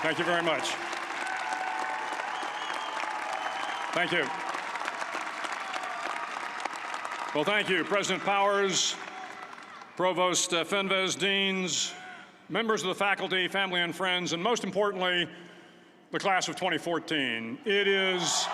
Thank you very much. Thank you. Well, thank you, President Powers, Provost Fenves, deans, members of the faculty, family and friends, and most importantly, the class of 2014. It is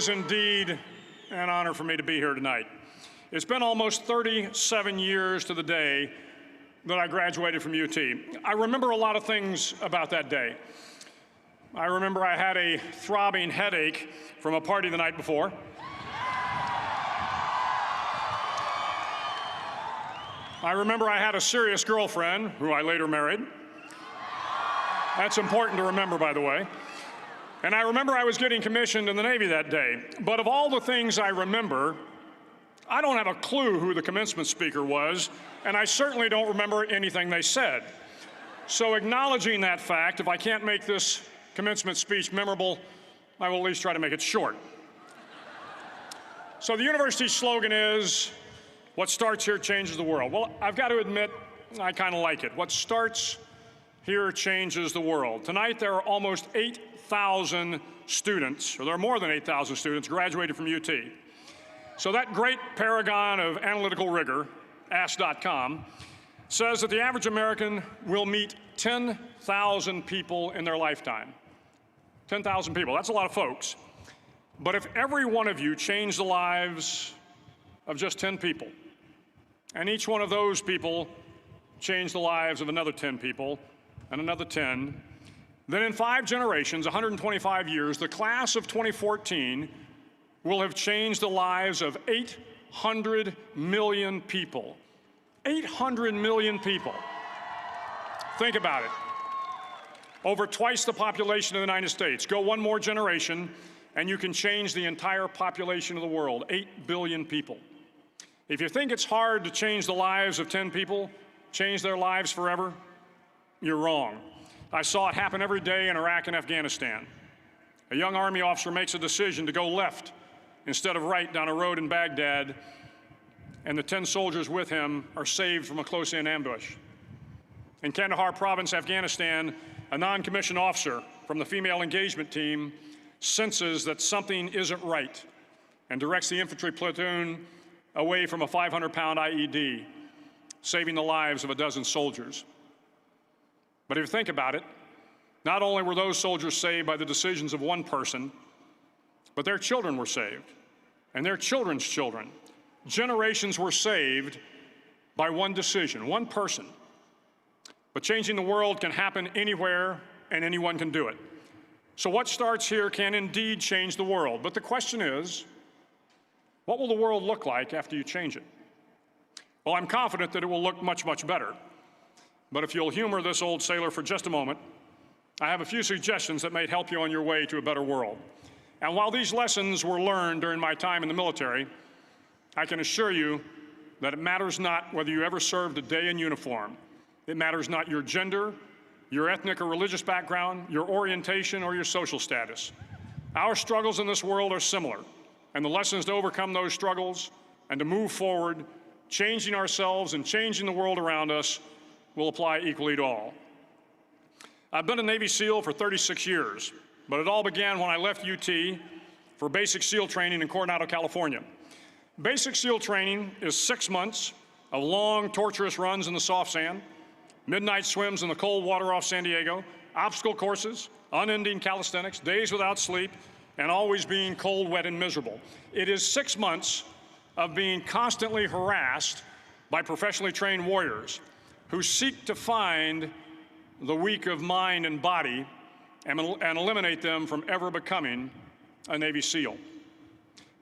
indeed an honor for me to be here tonight. It's been almost 37 years to the day that I graduated from UT. I remember a lot of things about that day. I remember I had a throbbing headache from a party the night before. I remember I had a serious girlfriend, who I later married. That's important to remember, by the way. And I remember I was getting commissioned in the Navy that day. But of all the things I remember, I don't have a clue who the commencement speaker was, and I certainly don't remember anything they said. So acknowledging that fact, if I can't make this commencement speech memorable, I will at least try to make it short. So the university's slogan is, "What starts here changes the world." Well, I've got to admit, I kind of like it. What starts here changes the world. Tonight, there are almost 8,000 students, or there are more than 8,000 students graduated from UT. So that great paragon of analytical rigor, Ask.com, says that the average American will meet 10,000 people in their lifetime. 10,000 people, that's a lot of folks. But if every one of you changed the lives of just 10 people, and each one of those people changed the lives of another 10 people, and another 10, then in 5 generations, 125 years, the class of 2014 will have changed the lives of 800 million people. 800 million people. Think about it. Over twice the population of the United States. Go one more generation, and you can change the entire population of the world, 8 billion people. If you think it's hard to change the lives of 10 people, change their lives forever, you're wrong. I saw it happen every day in Iraq and Afghanistan. A young Army officer makes a decision to go left instead of right down a road in Baghdad, and the 10 soldiers with him are saved from a close-in ambush. In Kandahar province, Afghanistan, a non-commissioned officer from the female engagement team senses that something isn't right and directs the infantry platoon away from a 500-pound IED, saving the lives of a dozen soldiers. But if you think about it, not only were those soldiers saved by the decisions of one person, but their children were saved, and their children's children. Generations were saved by one decision, one person. But changing the world can happen anywhere, and anyone can do it. So what starts here can indeed change the world. But the question is, what will the world look like after you change it? Well, I'm confident that it will look much, much better. But if you'll humor this old sailor for just a moment, I have a few suggestions that may help you on your way to a better world. And while these lessons were learned during my time in the military, I can assure you that it matters not whether you ever served a day in uniform. It matters not your gender, your ethnic or religious background, your orientation, or your social status. Our struggles in this world are similar, and the lessons to overcome those struggles and to move forward, changing ourselves and changing the world around us, will apply equally to all. I've been a Navy SEAL for 36 years, but it all began when I left UT for basic SEAL training in Coronado, California. Basic SEAL training is 6 months of long, torturous runs in the soft sand, midnight swims in the cold water off San Diego, obstacle courses, unending calisthenics, days without sleep, and always being cold, wet, and miserable. It is 6 months of being constantly harassed by professionally trained warriors who seek to find the weak of mind and body and eliminate them from ever becoming a Navy SEAL.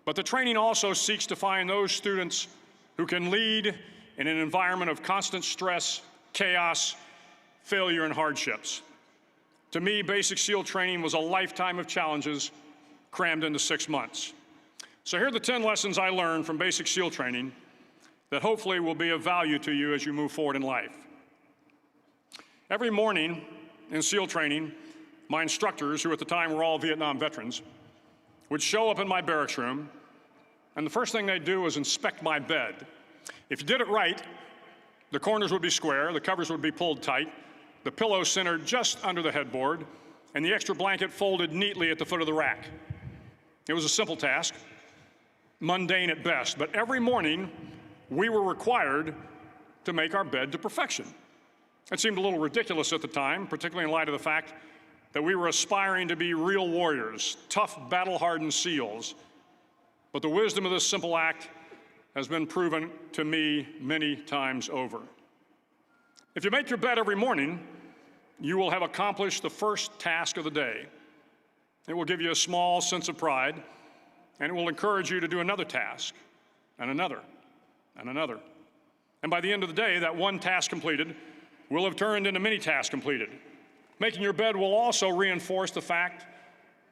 But the training also seeks to find those students who can lead in an environment of constant stress, chaos, failure, and hardships. To me, basic SEAL training was a lifetime of challenges crammed into 6 months. So here are the 10 lessons I learned from basic SEAL training that hopefully will be of value to you as you move forward in life. Every morning in SEAL training, my instructors, who at the time were all Vietnam veterans, would show up in my barracks room, and the first thing they'd do was inspect my bed. If you did it right, the corners would be square, the covers would be pulled tight, the pillow centered just under the headboard, and the extra blanket folded neatly at the foot of the rack. It was a simple task, mundane at best, but every morning we were required to make our bed to perfection. It seemed a little ridiculous at the time, particularly in light of the fact that we were aspiring to be real warriors, tough, battle-hardened SEALs. But the wisdom of this simple act has been proven to me many times over. If you make your bed every morning, you will have accomplished the first task of the day. It will give you a small sense of pride, and it will encourage you to do another task, and another, and another. And by the end of the day, that one task completed will have turned into many tasks completed. Making your bed will also reinforce the fact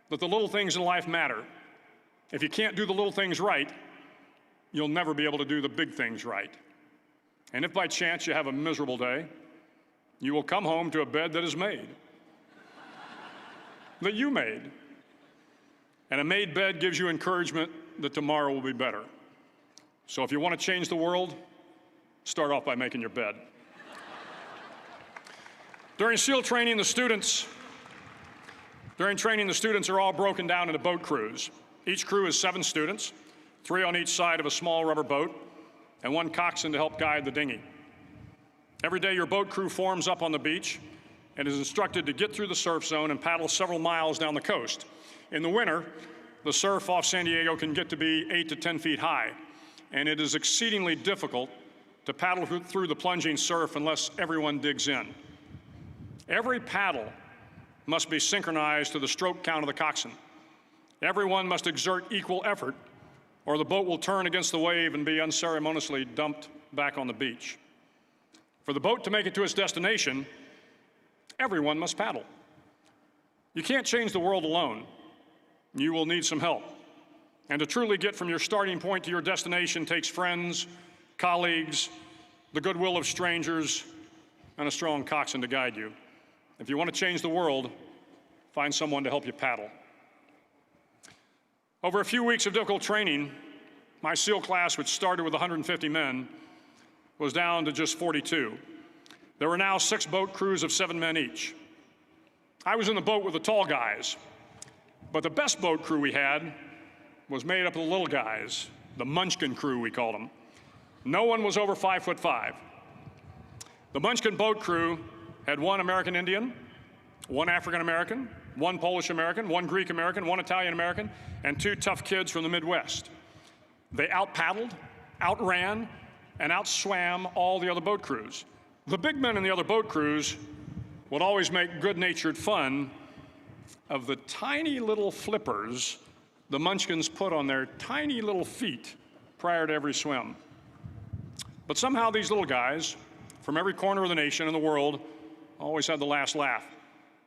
that the little things in life matter. If you can't do the little things right, you'll never be able to do the big things right. And if by chance you have a miserable day, you will come home to a bed that is made, that you made. And a made bed gives you encouragement that tomorrow will be better. So if you want to change the world, start off by making your bed. During SEAL training, the students are all broken down into boat crews. Each crew is 7 students, 3 on each side of a small rubber boat, and 1 coxswain to help guide the dinghy. Every day, your boat crew forms up on the beach and is instructed to get through the surf zone and paddle several miles down the coast. In the winter, the surf off San Diego can get to be 8 to 10 feet high, and it is exceedingly difficult to paddle through the plunging surf unless everyone digs in. Every paddle must be synchronized to the stroke count of the coxswain. Everyone must exert equal effort, or the boat will turn against the wave and be unceremoniously dumped back on the beach. For the boat to make it to its destination, everyone must paddle. You can't change the world alone. You will need some help. And to truly get from your starting point to your destination takes friends, colleagues, the goodwill of strangers, and a strong coxswain to guide you. If you want to change the world, find someone to help you paddle. Over a few weeks of difficult training, my SEAL class, which started with 150 men, was down to just 42. There were now 6 boat crews of 7 men each. I was in the boat with the tall guys, but the best boat crew we had was made up of the little guys, the Munchkin crew, we called them. No one was over 5'5". The Munchkin boat crew had 1 American Indian, 1 African American, 1 Polish American, 1 Greek American, 1 Italian American, and 2 tough kids from the Midwest. They out-paddled, outran, and outswam all the other boat crews. The big men in the other boat crews would always make good-natured fun of the tiny little flippers the Munchkins put on their tiny little feet prior to every swim. But somehow these little guys from every corner of the nation and the world always had the last laugh,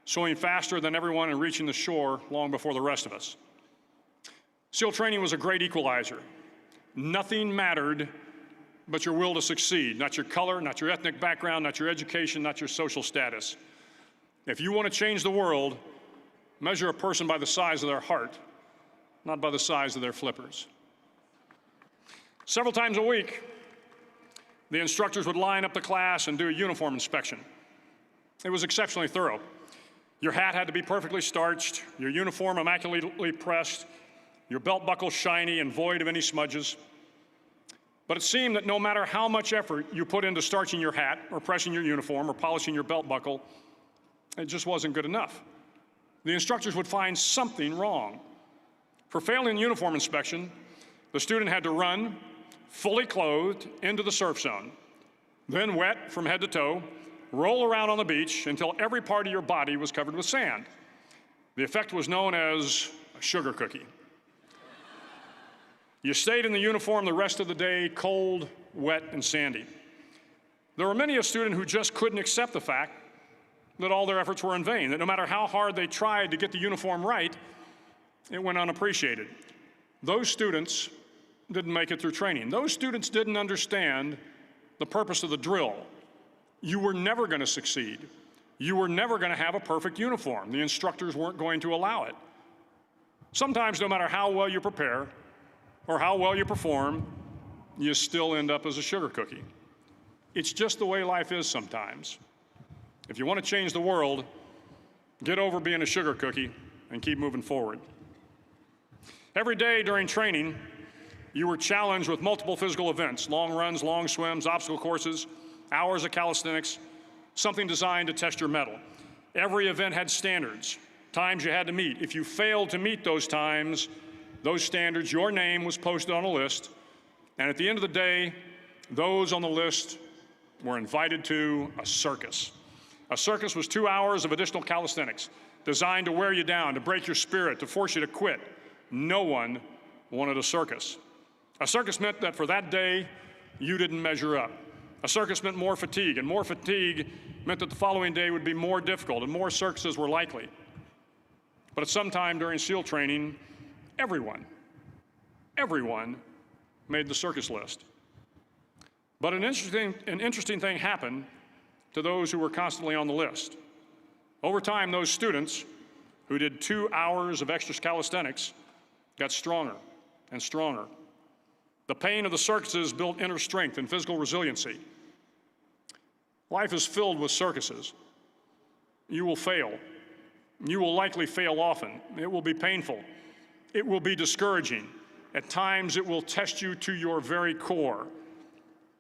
swimming faster than everyone and reaching the shore long before the rest of us. SEAL training was a great equalizer. Nothing mattered but your will to succeed, not your color, not your ethnic background, not your education, not your social status. If you want to change the world, measure a person by the size of their heart, not by the size of their flippers. Several times a week, the instructors would line up the class and do a uniform inspection. It was exceptionally thorough. Your hat had to be perfectly starched, your uniform immaculately pressed, your belt buckle shiny and void of any smudges. But it seemed that no matter how much effort you put into starching your hat or pressing your uniform or polishing your belt buckle, it just wasn't good enough. The instructors would find something wrong. For failing the uniform inspection, the student had to run, fully clothed, into the surf zone, then wet from head to toe, roll around on the beach until every part of your body was covered with sand. The effect was known as a sugar cookie. You stayed in the uniform the rest of the day, cold, wet, and sandy. There were many a student who just couldn't accept the fact that all their efforts were in vain, that no matter how hard they tried to get the uniform right, it went unappreciated. Those students didn't make it through training. Those students didn't understand the purpose of the drill. You were never going to succeed. You were never going to have a perfect uniform. The instructors weren't going to allow it. Sometimes, no matter how well you prepare or how well you perform, you still end up as a sugar cookie. It's just the way life is sometimes. If you want to change the world, get over being a sugar cookie and keep moving forward. Every day during training, you were challenged with multiple physical events: long runs, long swims, obstacle courses, hours of calisthenics, something designed to test your mettle. Every event had standards, times you had to meet. If you failed to meet those times, those standards, your name was posted on a list, and at the end of the day, those on the list were invited to a circus. A circus was 2 hours of additional calisthenics, designed to wear you down, to break your spirit, to force you to quit. No one wanted a circus. A circus meant that for that day, you didn't measure up. A circus meant more fatigue, and more fatigue meant that the following day would be more difficult, and more circuses were likely. But at some time during SEAL training, everyone made the circus list. But an interesting thing happened to those who were constantly on the list. Over time, those students who did 2 hours of extra calisthenics got stronger and stronger. The pain of the circuses built inner strength and physical resiliency. Life is filled with circuses. You will fail. You will likely fail often. It will be painful. It will be discouraging. At times, it will test you to your very core.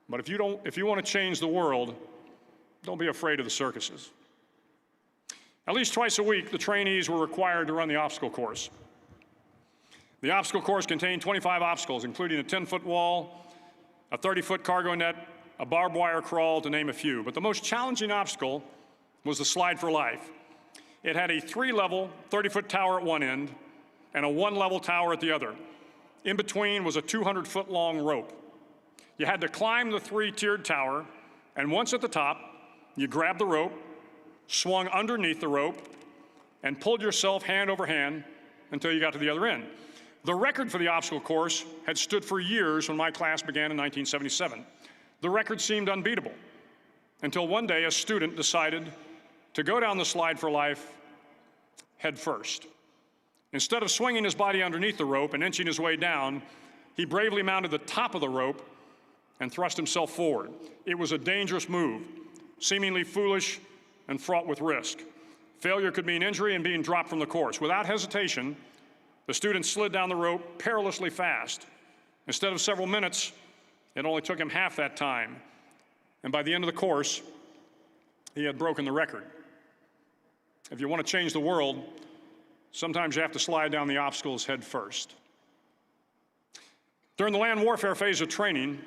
But if you want to change the world, don't be afraid of the circuses. At least twice a week, the trainees were required to run the obstacle course. The obstacle course contained 25 obstacles, including a 10-foot wall, a 30-foot cargo net, a barbed wire crawl, to name a few. But the most challenging obstacle was the slide for life. It had a 3-level, 30-foot tower at one end and a 1-level tower at the other. In between was a 200-foot-long rope. You had to climb the 3-tiered tower, and once at the top, you grabbed the rope, swung underneath the rope, and pulled yourself hand over hand until you got to the other end. The record for the obstacle course had stood for years when my class began in 1977. The record seemed unbeatable until one day a student decided to go down the slide for life head first. Instead of swinging his body underneath the rope and inching his way down, he bravely mounted the top of the rope and thrust himself forward. It was a dangerous move, seemingly foolish and fraught with risk. Failure could mean injury and being dropped from the course. Without hesitation, the student slid down the rope perilously fast. Instead of several minutes, it only took him half that time. And by the end of the course, he had broken the record. If you want to change the world, sometimes you have to slide down the obstacles head first. During the land warfare phase of training,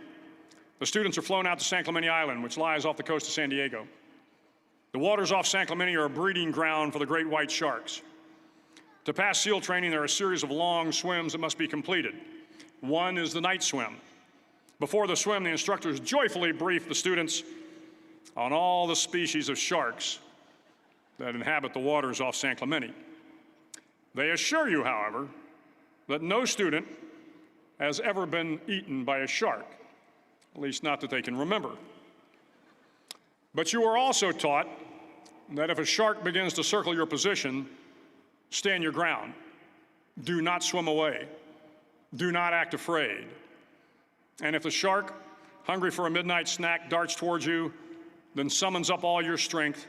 the students are flown out to San Clemente Island, which lies off the coast of San Diego. The waters off San Clemente are a breeding ground for the great white sharks. To pass SEAL training, there are a series of long swims that must be completed. One is the night swim. Before the swim, the instructors joyfully brief the students on all the species of sharks that inhabit the waters off San Clemente. They assure you, however, that no student has ever been eaten by a shark, at least not that they can remember. But you are also taught that if a shark begins to circle your position, stand your ground. Do not swim away. Do not act afraid. And if the shark, hungry for a midnight snack, darts towards you, then summons up all your strength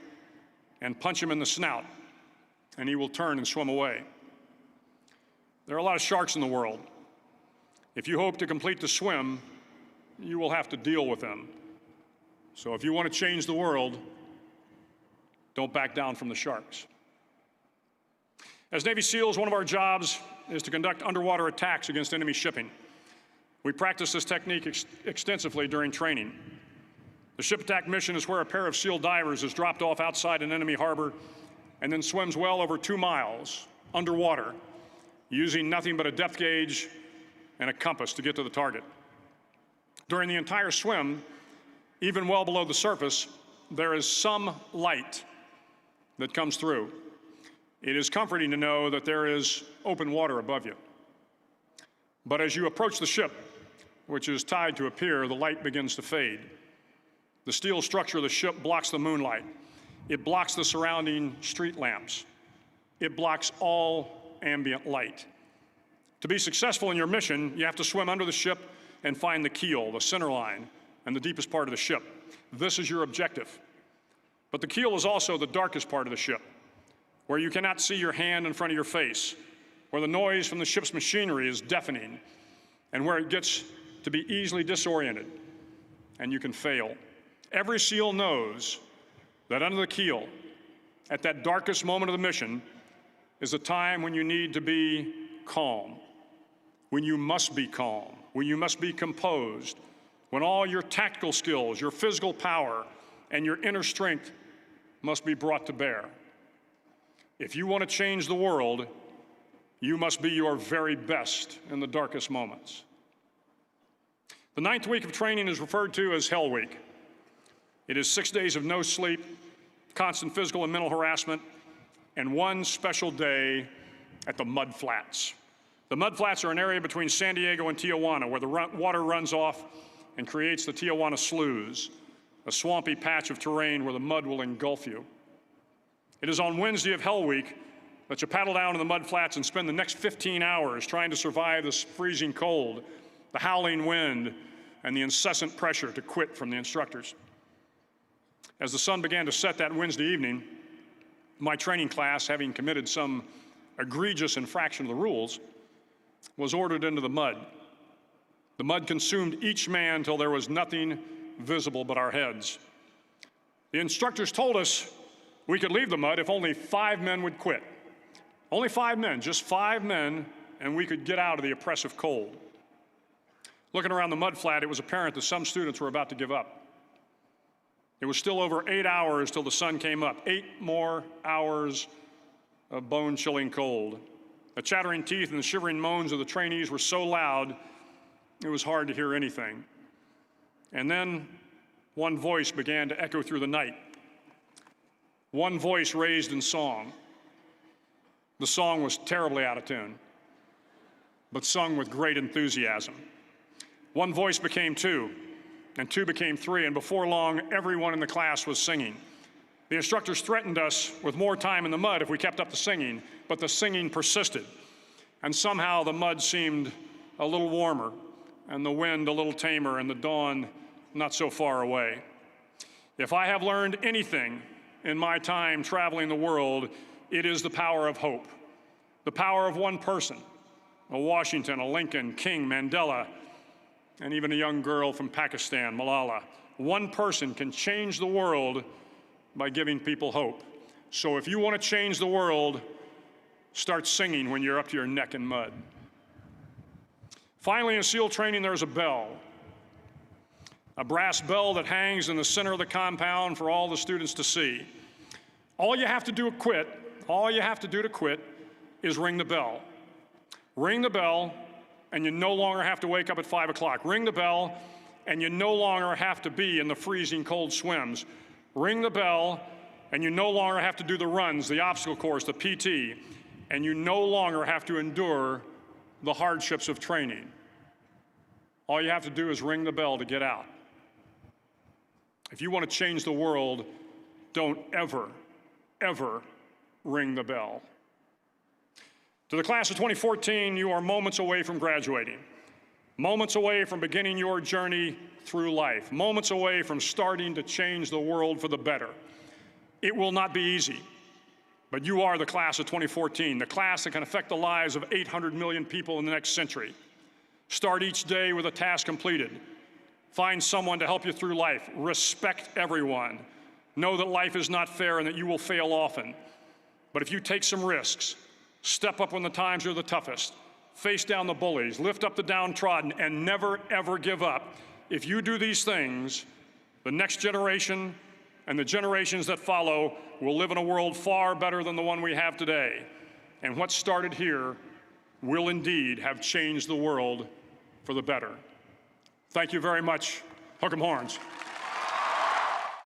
and punch him in the snout, and he will turn and swim away. There are a lot of sharks in the world. If you hope to complete the swim, you will have to deal with them. So if you want to change the world, don't back down from the sharks. As Navy SEALs, one of our jobs is to conduct underwater attacks against enemy shipping. We practice this technique extensively during training. The ship attack mission is where a pair of SEAL divers is dropped off outside an enemy harbor and then swims well over 2 miles underwater, using nothing but a depth gauge and a compass to get to the target. During the entire swim, even well below the surface, there is some light that comes through. It is comforting to know that there is open water above you. But as you approach the ship, which is tied to a pier, the light begins to fade. The steel structure of the ship blocks the moonlight. It blocks the surrounding street lamps. It blocks all ambient light. To be successful in your mission, you have to swim under the ship and find the keel, the center line, and the deepest part of the ship. This is your objective. But the keel is also the darkest part of the ship, where you cannot see your hand in front of your face, where the noise from the ship's machinery is deafening, and where it gets to be easily disoriented, and you can fail. Every SEAL knows that under the keel, at that darkest moment of the mission, is a time when you need to be calm, when you must be calm, when you must be composed, when all your tactical skills, your physical power, and your inner strength must be brought to bear. If you want to change the world, you must be your very best in the darkest moments. The 9th week of training is referred to as Hell Week. It is 6 days of no sleep, constant physical and mental harassment, and one special day at the Mud Flats. The Mud Flats are an area between San Diego and Tijuana where the water runs off and creates the Tijuana Sloughs, a swampy patch of terrain where the mud will engulf you. It is on Wednesday of Hell Week that you paddle down to the Mud Flats and spend the next 15 hours trying to survive this freezing cold, the howling wind, and the incessant pressure to quit from the instructors. As the sun began to set that Wednesday evening, my training class, having committed some egregious infraction of the rules, was ordered into the mud. The mud consumed each man till there was nothing visible but our heads. The instructors told us we could leave the mud if only 5 men would quit. Only 5 men, just 5 men, and we could get out of the oppressive cold. Looking around the mud flat, it was apparent that some students were about to give up. It was still over 8 hours till the sun came up. 8 more hours of bone-chilling cold. The chattering teeth and the shivering moans of the trainees were so loud, it was hard to hear anything. And then one voice began to echo through the night. One voice raised in song. The song was terribly out of tune, but sung with great enthusiasm. One voice became 2, and 2 became 3, and before long, everyone in the class was singing. The instructors threatened us with more time in the mud if we kept up the singing, but the singing persisted. And somehow the mud seemed a little warmer, and the wind a little tamer, and the dawn not so far away. If I have learned anything in my time traveling the world, it is the power of hope. The power of one person, a Washington, a Lincoln, King, Mandela, and even a young girl from Pakistan, Malala. One person can change the world by giving people hope. So if you want to change the world, start singing when you're up to your neck in mud. Finally, in SEAL training, there's a bell. A brass bell that hangs in the center of the compound for all the students to see. All you have to do to quit is ring the bell. Ring the bell, and you no longer have to wake up at 5 o'clock. Ring the bell, and you no longer have to be in the freezing cold swims. Ring the bell, and you no longer have to do the runs, the obstacle course, the PT, and you no longer have to endure the hardships of training. All you have to do is ring the bell to get out. If you want to change the world, don't ever, ever ring the bell. To the class of 2014, you are moments away from graduating, moments away from beginning your journey through life, moments away from starting to change the world for the better. It will not be easy, but you are the class of 2014, the class that can affect the lives of 800 million people in the next century. Start each day with a task completed. Find someone to help you through life. Respect everyone. Know that life is not fair and that you will fail often. But if you take some risks, step up when the times are the toughest, face down the bullies, lift up the downtrodden, and never, ever give up. If you do these things, the next generation and the generations that follow will live in a world far better than the one we have today. And what started here will indeed have changed the world for the better. Thank you very much. Hook 'em horns.